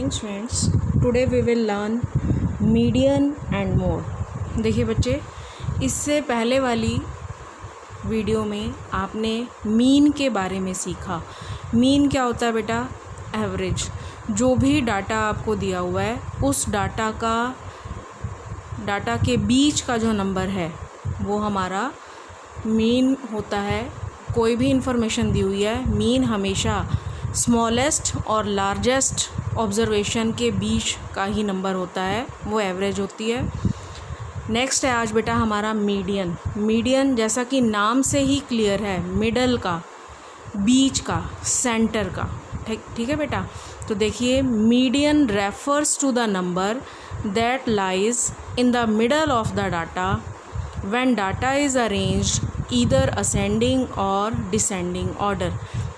morning students. Today we will learn median and mode. देखिए बच्चे, इससे पहले वाली वीडियो में आपने मीन के बारे में सीखा। मीन क्या होता है बेटा? एवरेज। जो भी डाटा आपको दिया हुआ है उस डाटा के बीच का जो नंबर है वो हमारा मीन होता है। कोई भी इंफॉर्मेशन दी हुई है, मीन हमेशा स्मॉलेस्ट और लार्जेस्ट ऑब्जर्वेशन के बीच का ही नंबर होता है, वो एवरेज होती है। नेक्स्ट है आज बेटा हमारा मीडियन। मीडियन जैसा कि नाम से ही क्लियर है, मिडल का, बीच का, सेंटर का। ठीक है बेटा। तो देखिए, median refers to the number that lies in the middle of the data when data is arranged either ascending or descending order.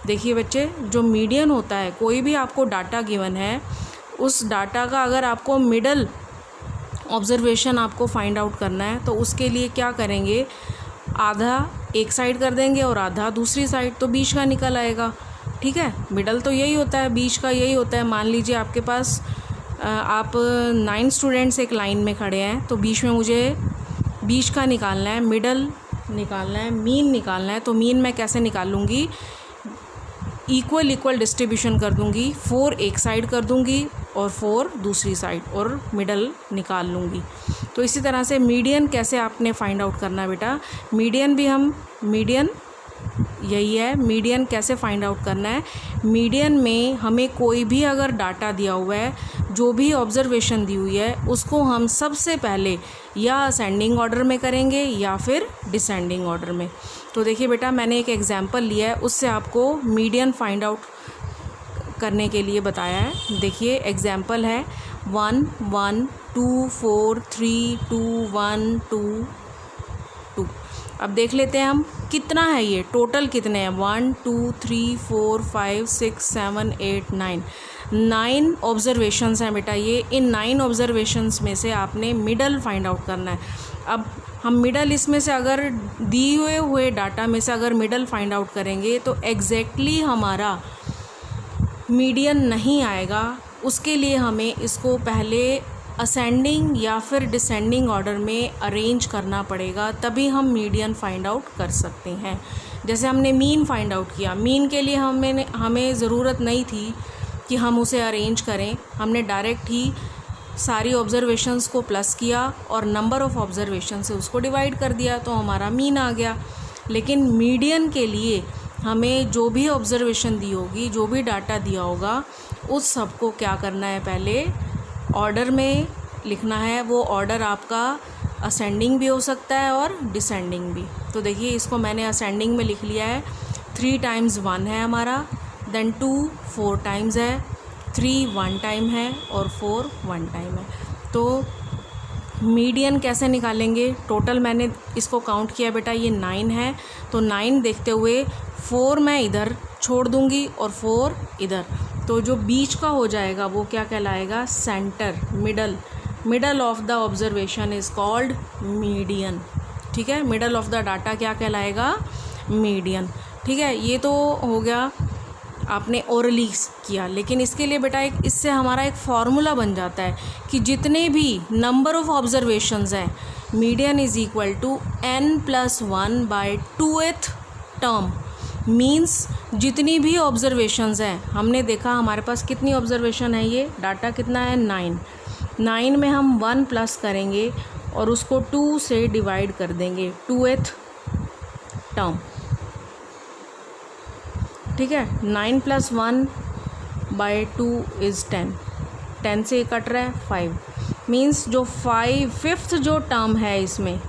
देखिए बच्चे, जो मीडियन होता है, कोई भी आपको डाटा गिवन है, उस डाटा का अगर आपको मिडल ऑब्जर्वेशन आपको फाइंड आउट करना है तो उसके लिए क्या करेंगे, आधा एक साइड कर देंगे और आधा दूसरी साइड, तो बीच का निकल आएगा। ठीक है, मिडल तो यही होता है, बीच का यही होता है। मान लीजिए आपके पास आप 9 स्टूडेंट्स एक लाइन में खड़े हैं, तो बीच में मुझे बीच का निकालना है, मिडल निकालना है, मीन निकालना है। तो मीन मैं कैसे निकाल लूँगी? इक्वल डिस्ट्रीब्यूशन कर दूंगी, 4 एक साइड कर दूंगी और 4 दूसरी साइड, और मिडल निकाल लूँगी। तो इसी तरह से मीडियन कैसे आपने फाइंड आउट करना है बेटा? मीडियन यही है। मीडियन कैसे फाइंड आउट करना है? मीडियन में हमें कोई भी अगर डाटा दिया हुआ है, जो भी ऑब्जर्वेशन दी हुई है, उसको हम सबसे पहले या असेंडिंग ऑर्डर में करेंगे या फिर डिसेंडिंग ऑर्डर में। तो देखिए बेटा, मैंने एक एग्जांपल लिया है, उससे आपको मीडियन फाइंड आउट करने के लिए बताया है। देखिए एग्जांपल है 1 1 2 4 3 2 1 2 2। अब देख लेते हैं हम कितना है, ये टोटल कितने हैं। 1 2 3 4 5 6 7 8 9 ऑब्जर्वेशंस हैं बेटा। ये इन 9 ऑब्जर्वेशंस में से आपने मिडल फाइंड आउट करना है। अब हम मिडल इसमें से अगर दिए हुए डाटा में से अगर मिडल फाइंड आउट करेंगे तो एग्जैक्टली हमारा मीडियन नहीं आएगा। उसके लिए हमें इसको पहले असेंडिंग या फिर डिसेंडिंग ऑर्डर में अरेंज करना पड़ेगा, तभी हम मीडियन फाइंड आउट कर सकते हैं। जैसे हमने मीन फाइंड आउट किया, मीन के लिए हमें ज़रूरत नहीं थी कि हम उसे अरेंज करें, हमने डायरेक्ट ही सारी ऑब्जर्वेशंस को प्लस किया और नंबर ऑफ़ ऑब्जर्वेशन से उसको डिवाइड कर दिया, तो हमारा मीन आ गया। लेकिन मीडियन के लिए हमें जो भी ऑब्जर्वेशन दी होगी, जो भी डाटा दिया होगा, उस सब को क्या करना है, पहले ऑर्डर में लिखना है। वो ऑर्डर आपका असेंडिंग भी हो सकता है और डिसेंडिंग भी। तो देखिए, इसको मैंने असेंडिंग में लिख लिया है। 3 टाइम्स 1 है हमारा, देन 2 4 टाइम्स है, 3 1 टाइम है और 4 1 टाइम है। तो मीडियन कैसे निकालेंगे? टोटल मैंने इसको काउंट किया बेटा, ये 9 है। तो 9 देखते हुए 4 मैं इधर छोड़ दूंगी और 4 इधर, तो जो बीच का हो जाएगा वो क्या कहलाएगा? Centre, middle of the observation is called median. ठीक है, मिडल ऑफ द डाटा क्या कहलाएगा? मीडियन। ठीक है, ये तो हो गया आपने ओरली किया। लेकिन इसके लिए बेटा इससे हमारा एक फार्मूला बन जाता है कि जितने भी नंबर ऑफ़ ऑब्जर्वेशंस हैं, median is equal to n+1/2th term. Means जितनी भी ऑब्जर्वेशंस हैं, हमने देखा हमारे पास कितनी ऑब्जर्वेशन है, ये डाटा कितना है, 9 में हम 1 प्लस करेंगे और उसको 2 से डिवाइड कर देंगे, 2th टर्म। ठीक है, 9 + 1/2 इज़ 10, 10 से कट रहा है 5। मीन्स जो 5th जो टर्म है, इसमें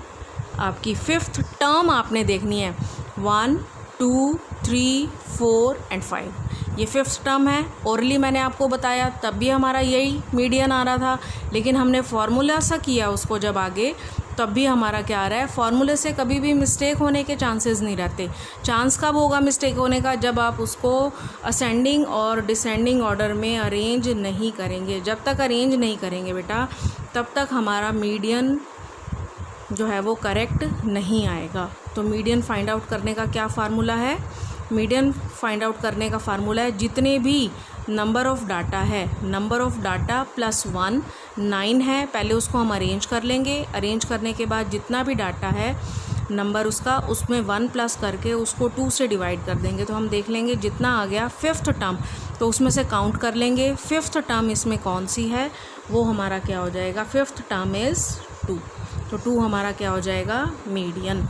आपकी 5th टर्म आपने देखनी है। 1 2 3 4 एंड 5, ये 5th टर्म है। ओरली मैंने आपको बताया, तब भी हमारा यही मीडियन आ रहा था, लेकिन हमने फार्मूला सा किया उसको जब आगे, तब भी हमारा क्या आ रहा है? फार्मूले से कभी भी मिस्टेक होने के चांसेस नहीं रहते। चांस कब होगा मिस्टेक होने का? जब आप उसको असेंडिंग और डिसेंडिंग ऑर्डर में अरेंज नहीं करेंगे। जब तक अरेंज नहीं करेंगे बेटा, तब तक हमारा मीडियन जो है वो करेक्ट नहीं आएगा। तो मीडियन फाइंड आउट करने का क्या फार्मूला है? मीडियन फाइंड आउट करने का फार्मूला है, जितने भी नंबर ऑफ़ डाटा है, नंबर ऑफ़ डाटा प्लस 1 9 है। पहले उसको हम अरेंज कर लेंगे, अरेंज करने के बाद जितना भी डाटा है नंबर उसका, उसमें 1 प्लस करके उसको 2 से डिवाइड कर देंगे। तो हम देख लेंगे जितना आ गया 5th टर्म, तो उसमें से काउंट कर लेंगे 5th टर्म इसमें कौन सी है, वो हमारा क्या हो जाएगा, 5th टर्म इज़ 2। तो 2 हमारा क्या हो जाएगा, मीडियन।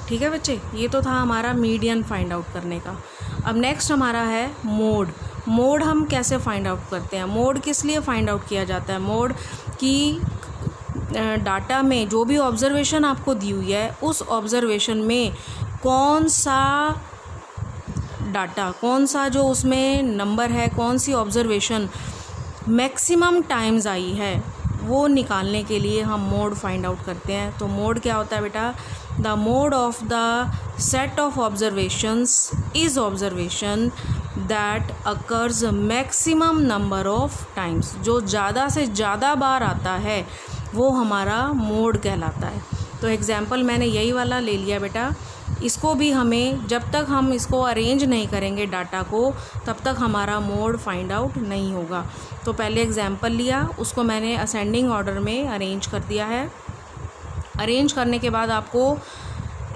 ठीक है बच्चे, ये तो था हमारा मीडियन फाइंड आउट करने का। अब नेक्स्ट हमारा है मोड। मोड हम कैसे फाइंड आउट करते हैं, मोड किस लिए फाइंड आउट किया जाता है, मोड की डाटा में जो भी ऑब्जर्वेशन आपको दी हुई है उस ऑब्जर्वेशन में कौन सा डाटा, कौन सा जो उसमें नंबर है, कौन सी ऑब्जर्वेशन मैक्सिमम टाइम्स आई है, वो निकालने के लिए हम मोड फाइंड आउट करते हैं। तो मोड क्या होता है बेटा, the mode of the set of observations is observation that occurs maximum number of times. जो ज़्यादा से ज़्यादा बार आता है वो हमारा मोड कहलाता है। तो एग्ज़ाम्पल मैंने यही वाला ले लिया बेटा, इसको भी हमें जब तक हम इसको अरेंज नहीं करेंगे डाटा को तब तक हमारा मोड फाइंड आउट नहीं होगा। तो पहले एग्ज़ाम्पल लिया, उसको मैंने असेंडिंग ऑर्डर में अरेंज कर दिया है। अरेंज करने के बाद आपको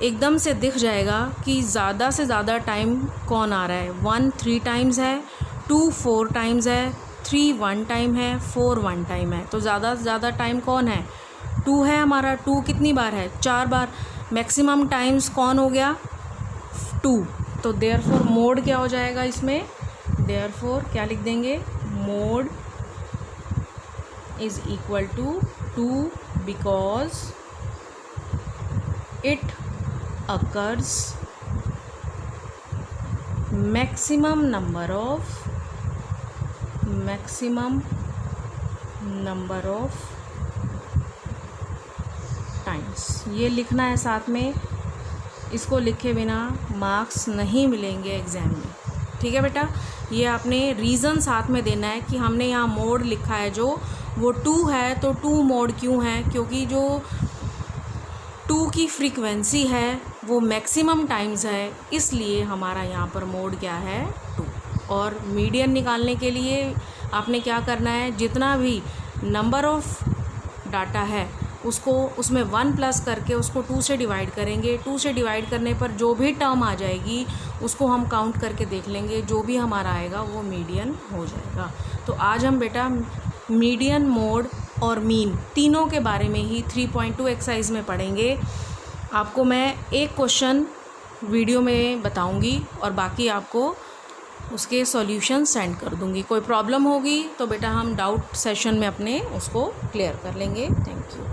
एकदम से दिख जाएगा कि ज़्यादा से ज़्यादा टाइम कौन आ रहा है। 1 3 टाइम्स है, 2 4 टाइम्स है, 3 1 टाइम है, 4 1 टाइम है। तो ज़्यादा से ज़्यादा टाइम कौन है, 2 है हमारा। 2 कितनी बार है, 4 बार। मैक्सिमम टाइम्स कौन हो गया, 2। तो देयरफॉर मोड क्या हो जाएगा इसमें, देयरफॉर क्या लिख देंगे, mode is equal to 2 because it occurs maximum number of times। ये लिखना है साथ में, इसको लिखे बिना मार्क्स नहीं मिलेंगे एग्ज़ाम में। ठीक है बेटा, ये आपने रीज़न साथ में देना है कि हमने यहाँ मोड लिखा है जो वो 2 है, तो 2 मोड क्यों है, क्योंकि जो 2 की फ्रीक्वेंसी है वो मैक्सिमम टाइम्स है, इसलिए हमारा यहाँ पर मोड क्या है, 2। और मीडियन निकालने के लिए आपने क्या करना है, जितना भी नंबर ऑफ़ डाटा है उसको उसमें 1 प्लस करके उसको 2 से डिवाइड करेंगे। 2 से डिवाइड करने पर जो भी टर्म आ जाएगी उसको हम काउंट करके देख लेंगे, जो भी हमारा आएगा वो मीडियन हो जाएगा। तो आज हम बेटा मीडियन, मोड और मीन तीनों के बारे में ही 3.2 एक्सरसाइज में पढ़ेंगे। आपको मैं एक क्वेश्चन वीडियो में बताऊंगी और बाकी आपको उसके सॉल्यूशन सेंड कर दूंगी। कोई प्रॉब्लम होगी तो बेटा हम डाउट सेशन में अपने उसको क्लियर कर लेंगे। Thank you.